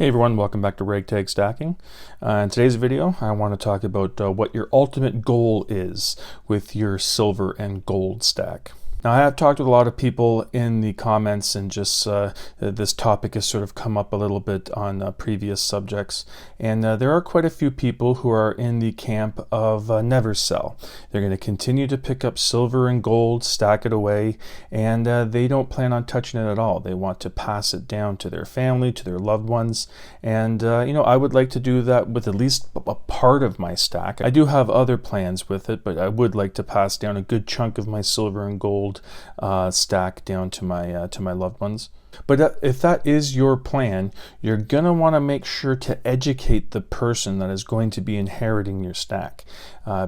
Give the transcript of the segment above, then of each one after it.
Hey everyone, welcome back to Ragtag Stacking. In today's video, I want to talk about what your ultimate goal is with your silver and gold stack. Now, I have talked with a lot of people in the comments, and just this topic has sort of come up a little bit on previous subjects. And there are quite a few people who are in the camp of never sell. They're going to continue to pick up silver and gold, stack it away, and they don't plan on touching it at all. They want to pass it down to their family, to their loved ones. And, I would like to do that with at least a part of my stack. I do have other plans with it, but I would like to pass down a good chunk of my silver and gold stack down to my loved ones. But if that is your plan, you're going to want to make sure to educate the person that is going to be inheriting your stack.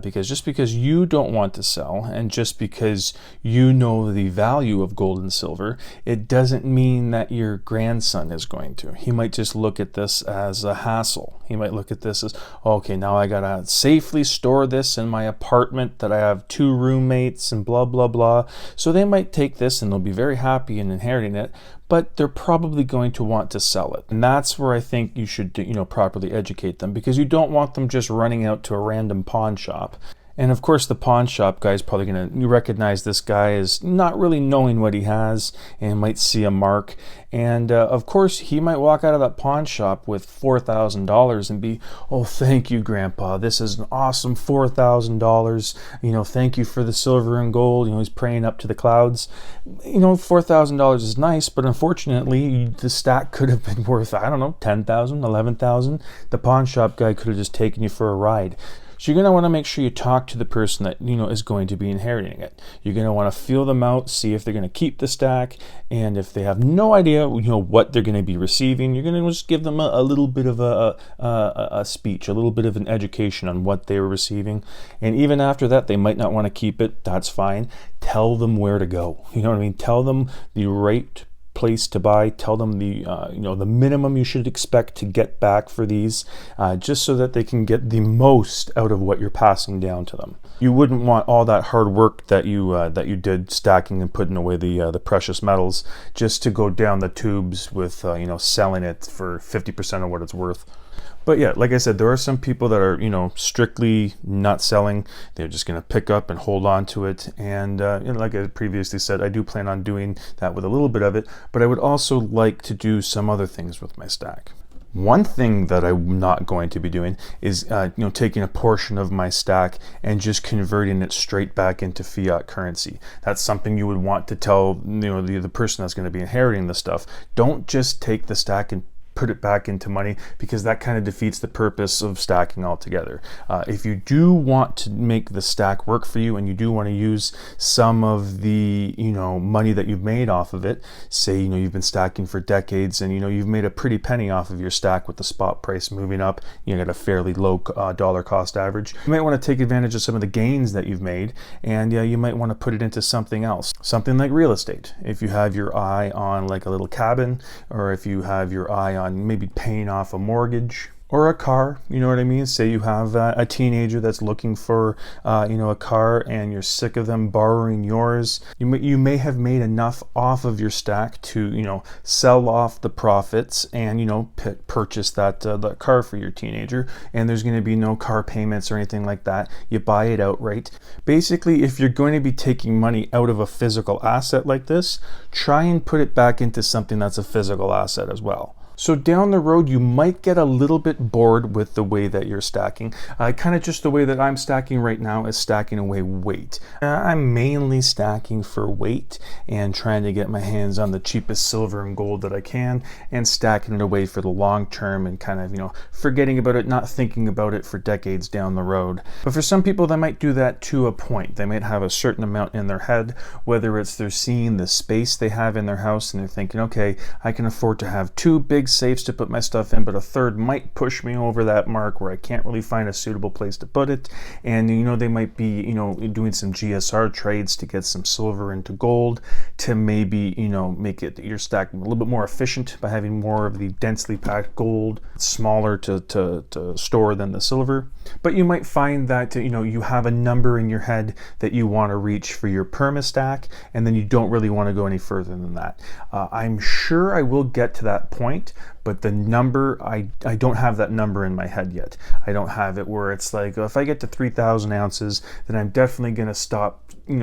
Because just because you don't want to sell, and just because you know the value of gold and silver, it doesn't mean that your grandson is going to. He might just look at this as a hassle. He might look at this as, okay, now I gotta safely store this in my apartment that I have 2 roommates and blah, blah, blah. So they might take this and they'll be very happy in inheriting it, but they're probably going to want to sell it. And that's where I think you should, properly educate them, because you don't want them just running out to a random pawn shop. And of course, the pawn shop guy is probably going to recognize this guy as not really knowing what he has, and might see a mark. And of course, he might walk out of that pawn shop with $4,000 and be, oh, thank you, Grandpa. This is an awesome $4,000. Thank you for the silver and gold. He's praying up to the clouds. $4,000 is nice, but unfortunately, the stack could have been worth, I don't know, $10,000, $11,000. The pawn shop guy could have just taken you for a ride. So you're going to want to make sure you talk to the person that is going to be inheriting it. You're going to want to feel them out, see if they're going to keep the stack, and if they have no idea what they're going to be receiving, you're going to just give them a little bit of a speech, a little bit of an education on what they were receiving. And even after that, they might not want to keep it. That's fine. Tell them where to go. You know what I mean? Tell them the right place to buy. Tell them the minimum you should expect to get back for these, just so that they can get the most out of what you're passing down to them. You wouldn't want all that hard work that you did stacking and putting away the precious metals just to go down the tubes with selling it for 50% of what it's worth. But yeah, like I said, there are some people that are, strictly not selling. They're just going to pick up and hold on to it. And like I previously said, I do plan on doing that with a little bit of it, but I would also like to do some other things with my stack. One thing that I'm not going to be doing is, taking a portion of my stack and just converting it straight back into fiat currency. That's something you would want to tell, the person that's going to be inheriting the stuff. Don't just take the stack and put it back into money, because that kind of defeats the purpose of stacking altogether. If you do want to make the stack work for you, and you do want to use some of the money that you've made off of it, say you've been stacking for decades, and you've made a pretty penny off of your stack with the spot price moving up, you got a fairly low dollar cost average, you might want to take advantage of some of the gains that you've made, and you might want to put it into something else, something like real estate. If you have your eye on like a little cabin, or if you have your eye on maybe paying off a mortgage or a car, you know what I mean? Say you have a teenager that's looking for, a car, and you're sick of them borrowing yours. You may have made enough off of your stack to, sell off the profits and, purchase that car for your teenager. And there's going to be no car payments or anything like that. You buy it outright. Basically, if you're going to be taking money out of a physical asset like this, try and put it back into something that's a physical asset as well. So down the road, you might get a little bit bored with the way that you're stacking. Kind of just the way that I'm stacking right now is stacking away weight. I'm mainly stacking for weight and trying to get my hands on the cheapest silver and gold that I can, and stacking it away for the long term, and kind of, forgetting about it, not thinking about it for decades down the road. But for some people, they might do that to a point. They might have a certain amount in their head, whether it's they're seeing the space they have in their house and they're thinking, okay, I can afford to have 2 big safes to put my stuff in, but a third might push me over that mark where I can't really find a suitable place to put it. And they might be doing some GSR trades to get some silver into gold, to maybe make it your stack a little bit more efficient by having more of the densely packed gold, smaller to store than the silver. But you might find that you have a number in your head that you want to reach for your perma stack, and then you don't really want to go any further than that. I'm sure I will get to that point, but the number, I don't have that number in my head yet. I don't have it where it's like, if I get to 3,000 ounces, then I'm definitely going to stop,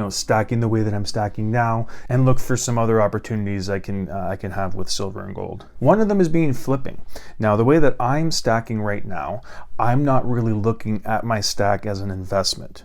stacking the way that I'm stacking now and look for some other opportunities I can have with silver and gold. One of them is being flipping. Now, the way that I'm stacking right now, I'm not really looking at my stack as an investment.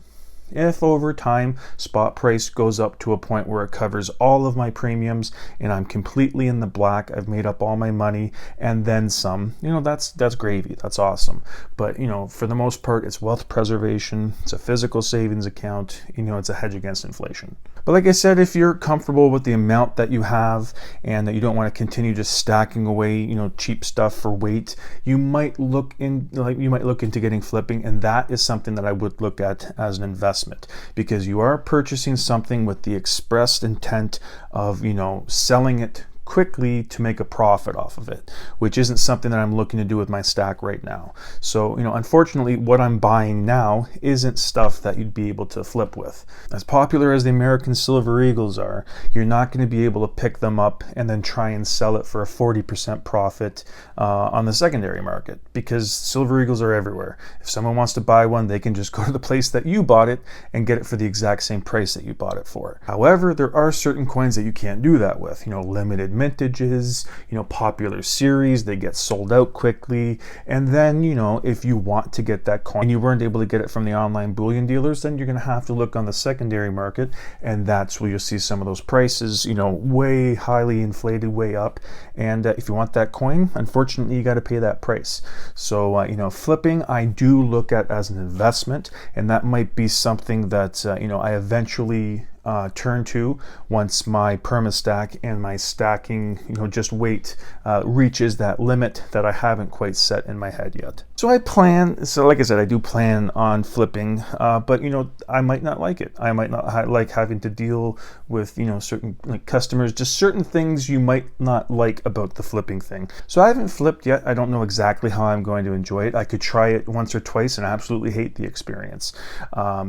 If over time spot price goes up to a point where it covers all of my premiums and I'm completely in the black, I've made up all my money and then some, that's gravy, that's awesome. But for the most part, it's wealth preservation, it's a physical savings account, it's a hedge against inflation. But like I said, if you're comfortable with the amount that you have and that you don't want to continue just stacking away, cheap stuff for weight, you might look into getting flipping, and that is something that I would look at as an investment, because you are purchasing something with the expressed intent of, selling it quickly to make a profit off of it, which isn't something that I'm looking to do with my stack right now. So, unfortunately, what I'm buying now isn't stuff that you'd be able to flip with. As popular as the American Silver Eagles are, you're not going to be able to pick them up and then try and sell it for a 40% profit on the secondary market, because Silver Eagles are everywhere. If someone wants to buy one, they can just go to the place that you bought it and get it for the exact same price that you bought it for. However, there are certain coins that you can't do that with, limited mintages, popular series, they get sold out quickly. And then, if you want to get that coin and you weren't able to get it from the online bullion dealers, then you're going to have to look on the secondary market, and that's where you'll see some of those prices, way highly inflated, way up. And if you want that coin, unfortunately, you got to pay that price. So, flipping, I do look at as an investment, and that might be something that, I eventually turn to once my perma-stack and my stacking, just weight reaches that limit that I haven't quite set in my head yet. So like I said, I do plan on flipping, but I might not like it. I might not like having to deal with, certain customers, just certain things you might not like about the flipping thing. So I haven't flipped yet. I don't know exactly how I'm going to enjoy it. I could try it once or twice and absolutely hate the experience.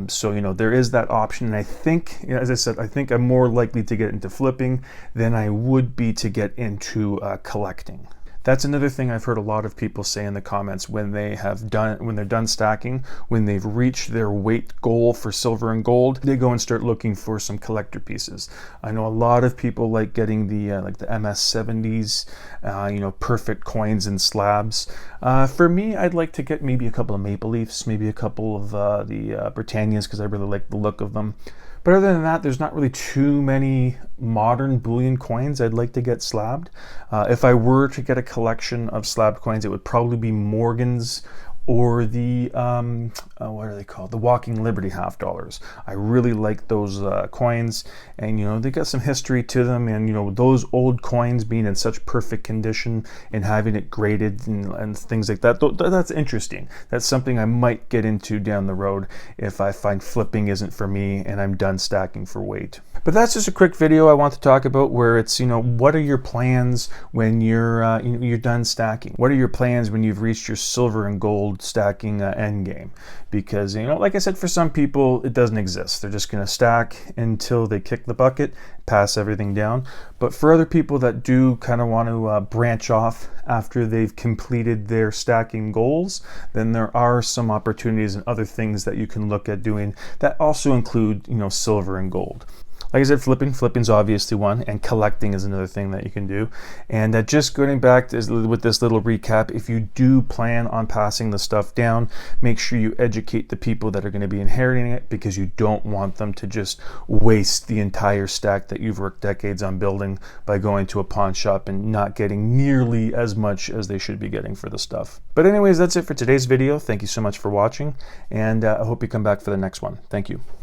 So, there is that option. And I think, as I said, I think I'm more likely to get into flipping than I would be to get into collecting. That's another thing I've heard a lot of people say in the comments when they're done stacking, when they've reached their weight goal for silver and gold, they go and start looking for some collector pieces. I know a lot of people like getting the MS70s, perfect coins and slabs. For me, I'd like to get maybe a couple of Maple Leafs, maybe a couple of the Britannias, because I really like the look of them. But other than that, there's not really too many modern bullion coins I'd like to get slabbed. If I were to get a collection of slabbed coins, it would probably be Morgan's or the, what are they called? The Walking Liberty $50. I really like those coins, and they got some history to them, and those old coins being in such perfect condition and having it graded and things like that, that's interesting. That's something I might get into down the road if I find flipping isn't for me and I'm done stacking for weight. But that's just a quick video I want to talk about, where it's, what are your plans when you're done stacking? What are your plans when you've reached your silver and gold stacking endgame? Because, like I said, for some people, it doesn't exist. They're just going to stack until they kick the bucket, pass everything down. But for other people that do kind of want to branch off after they've completed their stacking goals, then there are some opportunities and other things that you can look at doing that also include, silver and gold. Like I said, flipping's obviously one, and collecting is another thing that you can do. And just going back with this little recap, if you do plan on passing the stuff down, make sure you educate the people that are going to be inheriting it, because you don't want them to just waste the entire stack that you've worked decades on building by going to a pawn shop and not getting nearly as much as they should be getting for the stuff. But anyways, that's it for today's video. Thank you so much for watching, and I hope you come back for the next one. Thank you.